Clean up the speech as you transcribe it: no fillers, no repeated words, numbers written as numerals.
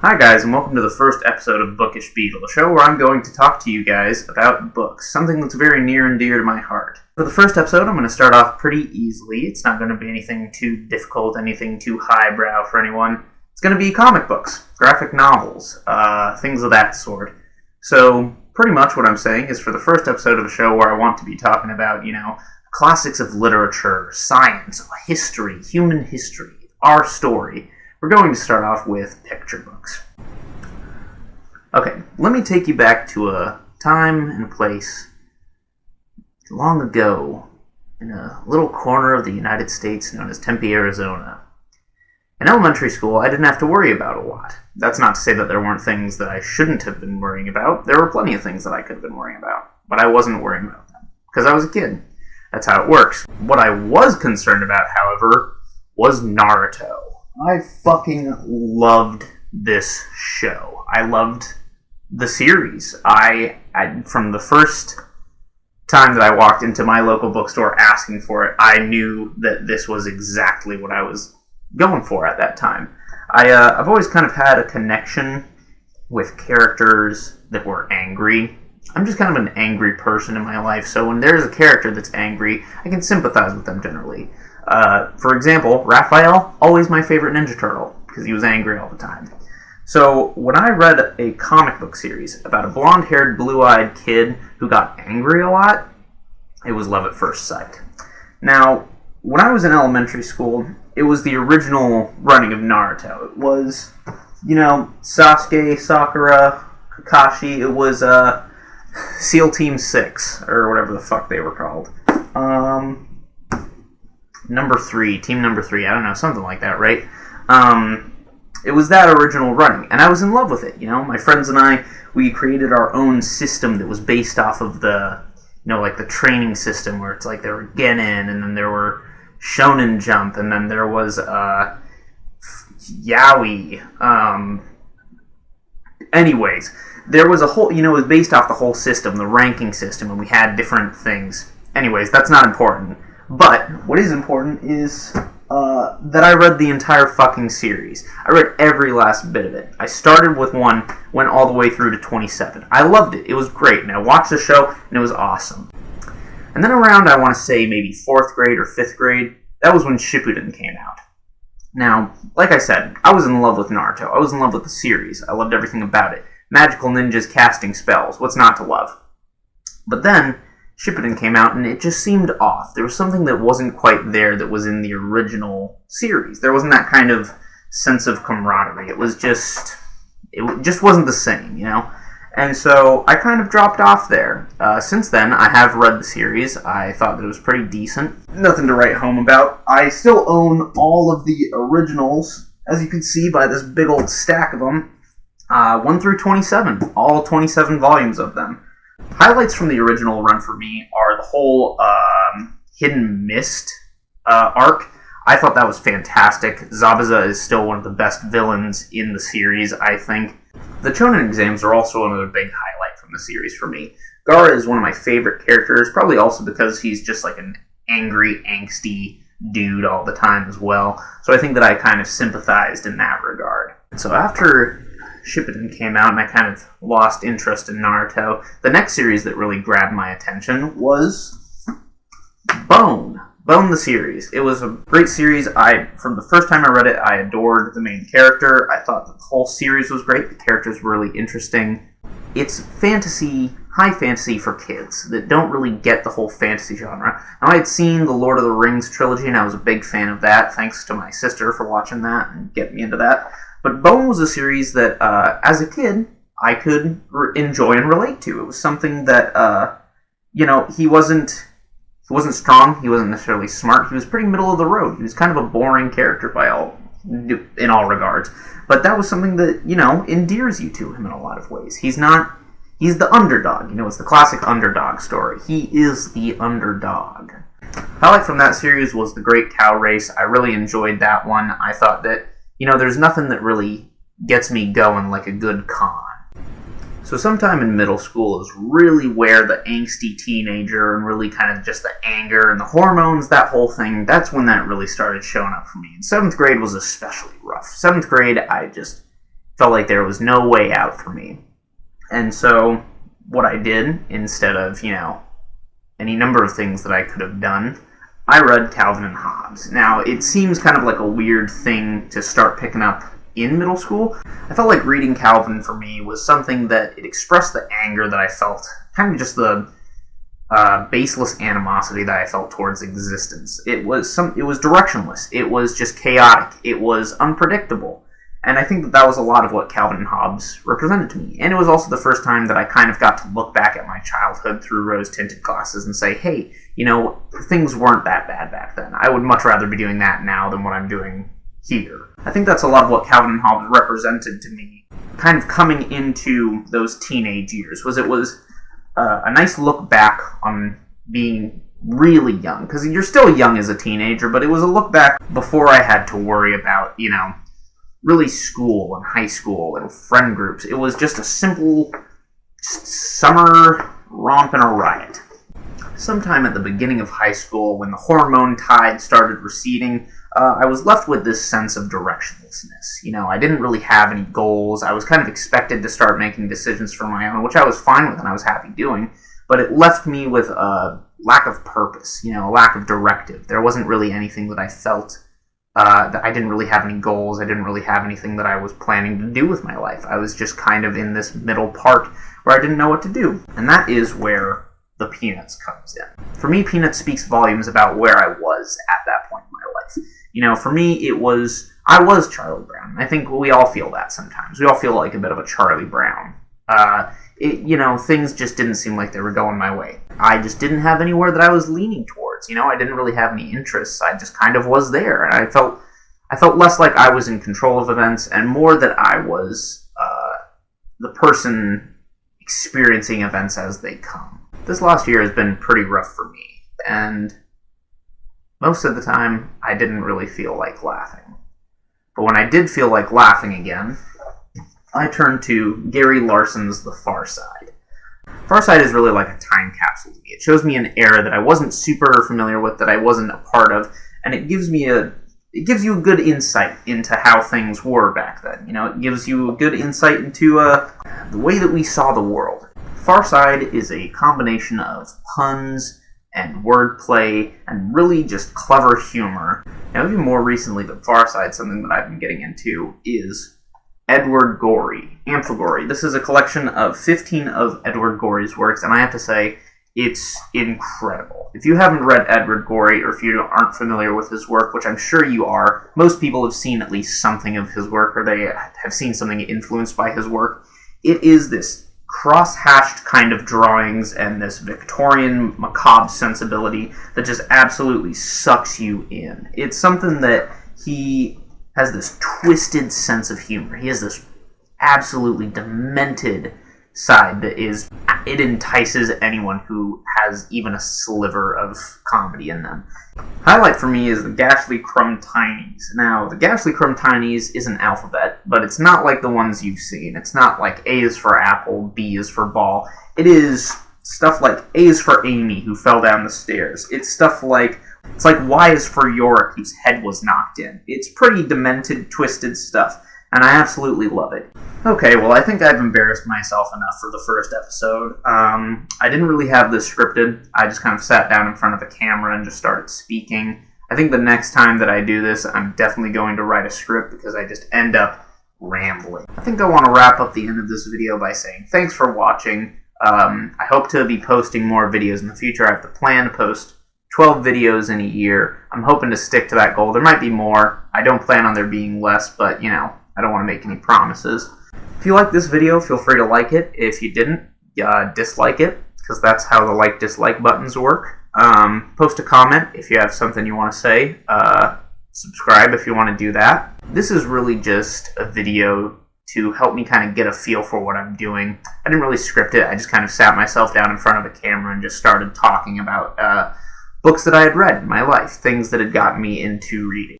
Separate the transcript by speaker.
Speaker 1: Hi guys, and welcome to the first episode of Bookish Beetle, a show where I'm going to talk to you guys about books, something that's very near and dear to my heart. For the first episode, I'm going to start off pretty easily. It's not going to be anything too difficult, anything too highbrow for anyone. It's going to be comic books, graphic novels, things of that sort. So, pretty much what I'm saying is for the first episode of a show where I want to be talking about, classics of literature, science, history, human history, our story, we're going to start off with picture books. Okay, let me take you back to a time and a place long ago in a little corner of the United States known as Tempe, Arizona. In elementary school, I didn't have to worry about a lot. That's not to say that there weren't things that I shouldn't have been worrying about. There were plenty of things that I could have been worrying about, but I wasn't worrying about them because I was a kid. That's how it works. What I was concerned about, however, was Naruto. I fucking loved this show. I loved the series. I from the first time that I walked into my local bookstore asking for it, I knew that this was exactly what I was going for at that time. I've always kind of had a connection with characters that were angry. I'm just kind of an angry person in my life, so when there's a character that's angry, I can sympathize with them generally. For example, Raphael, always my favorite Ninja Turtle, because he was angry all the time. So, when I read a comic book series about a blonde-haired, blue-eyed kid who got angry a lot, it was love at first sight. Now, when I was in elementary school, it was the original running of Naruto. It was, Sasuke, Sakura, Kakashi, it was, SEAL Team 6, or whatever the fuck they were called. Team number 3, I don't know, something like that, right? It was that original running, and I was in love with it, My friends and I, we created our own system that was based off of the, the training system, where it's like there were Genin, and then there were Shonen Jump, and then there was, Yaoi. Anyways, there was a whole, it was based off the whole system, the ranking system, and we had different things. Anyways, that's not important. But what is important is that I read the entire fucking series. I read every last bit of it. I started with 1, went all the way through to 27. I loved it. It was great. And I watched the show, and it was awesome. And then around, I want to say, maybe 4th grade or 5th grade, that was when Shippuden came out. Now, like I said, I was in love with Naruto. I was in love with the series. I loved everything about it. Magical ninjas casting spells. What's not to love? But then Shippuden came out, and it just seemed off. There was something that wasn't quite there that was in the original series. There wasn't that kind of sense of camaraderie. It just wasn't the same, And so I kind of dropped off there. Since then, I have read the series. I thought that it was pretty decent. Nothing to write home about. I still own all of the originals, as you can see by this big old stack of them. 1 through 27. All 27 volumes of them. Highlights from the original run for me are the whole Hidden Mist arc. I thought that was fantastic. Zabuza is still one of the best villains in the series, I think. The Chonin exams are also another big highlight from the series for me. Gaara is one of my favorite characters, probably also because he's just like an angry, angsty dude all the time as well. So I think that I kind of sympathized in that regard. So after Shippuden came out and I kind of lost interest in Naruto, the next series that really grabbed my attention was Bone the series. It was a great series. From the first time I read it, I adored the main character. I thought the whole series was great. The characters were really interesting. It's fantasy, high fantasy for kids that don't really get the whole fantasy genre. Now, I had seen the Lord of the Rings trilogy, and I was a big fan of that, thanks to my sister for watching that and getting me into that. But Bone was a series that, as a kid, I could enjoy and relate to. It was something that, he wasn't strong, he wasn't necessarily smart, he was pretty middle of the road. He was kind of a boring character in all regards. But that was something that, endears you to him in a lot of ways. He's the underdog, it's the classic underdog story. He is the underdog. Highlight from that series was the Great Cow Race. I really enjoyed that one. I thought that, there's nothing that really gets me going like a good con. So sometime in middle school is really where the angsty teenager and really kind of just the anger and the hormones, that whole thing, that's when that really started showing up for me. And 7th grade was especially rough. 7th grade, I just felt like there was no way out for me. And so what I did, instead of, any number of things that I could have done, I read Calvin and Hobbes. Now, it seems kind of like a weird thing to start picking up in middle school. I felt like reading Calvin for me was something that it expressed the anger that I felt, kind of just the baseless animosity that I felt towards existence. It was directionless. It was just chaotic. It was unpredictable. And I think that was a lot of what Calvin and Hobbes represented to me. And it was also the first time that I kind of got to look back at my childhood through rose-tinted glasses and say, hey, things weren't that bad back then. I would much rather be doing that now than what I'm doing here. I think that's a lot of what Calvin and Hobbes represented to me, kind of coming into those teenage years. It was a nice look back on being really young, because you're still young as a teenager, but it was a look back before I had to worry about, really school and high school and friend groups. It was just a simple summer romp and a riot. Sometime at the beginning of high school, when the hormone tide started receding, I was left with this sense of directionlessness. I didn't really have any goals. I was kind of expected to start making decisions for my own, which I was fine with and I was happy doing, but it left me with a lack of purpose, a lack of directive. There wasn't really anything that I felt that I didn't really have any goals. I didn't really have anything that I was planning to do with my life. I was just kind of in this middle part where I didn't know what to do. And that is where the Peanuts comes in. For me, Peanuts speaks volumes about where I was at that point in my life. For me, I was Charlie Brown. I think we all feel that sometimes. We all feel like a bit of a Charlie Brown. Things just didn't seem like they were going my way. I just didn't have anywhere that I was leaning towards. I didn't really have any interests. I just kind of was there, and I felt less like I was in control of events, and more that I was the person experiencing events as they come. This last year has been pretty rough for me, and most of the time, I didn't really feel like laughing. But when I did feel like laughing again, I turned to Gary Larson's The Far Side. Far Side is really like a time capsule to me. It shows me an era that I wasn't super familiar with, that I wasn't a part of, and it gives you a good insight into how things were back then. It gives you a good insight into the way that we saw the world. Far Side is a combination of puns and wordplay and really just clever humor. Now, even more recently than Far Side, something that I've been getting into is Edward Gorey, Amphigorey. This is a collection of 15 of Edward Gorey's works, and I have to say, it's incredible. If you haven't read Edward Gorey, or if you aren't familiar with his work, which I'm sure you are, most people have seen at least something of his work, or they have seen something influenced by his work. It is this cross-hatched kind of drawings and this Victorian macabre sensibility that just absolutely sucks you in. It's something that he has this twisted sense of humor. He has this absolutely demented side that it entices anyone who has even a sliver of comedy in them. Highlight for me is the Gashly Crumb Tinies. Now, the Gashly Crumb Tinies is an alphabet, but it's not like the ones you've seen. It's not like A is for apple, B is for ball. It is stuff like A is for Amy, who fell down the stairs. It's like Y is for Yorick, whose head was knocked in. It's pretty demented, twisted stuff, and I absolutely love it. Okay, well, I think I've embarrassed myself enough for the first episode. I didn't really have this scripted. I just kind of sat down in front of a camera and just started speaking. I think the next time that I do this, I'm definitely going to write a script because I just end up rambling. I think I want to wrap up the end of this video by saying thanks for watching. I hope to be posting more videos in the future. I have the plan to post 12 videos in a year. I'm hoping to stick to that goal. There might be more. I don't plan on there being less, but, I don't want to make any promises. If you like this video, feel free to like it. If you didn't, dislike it, because that's how the like-dislike buttons work. Post a comment if you have something you want to say. Subscribe if you want to do that. This is really just a video to help me kind of get a feel for what I'm doing. I didn't really script it. I just kind of sat myself down in front of a camera and just started talking about books that I had read in my life, things that had gotten me into reading.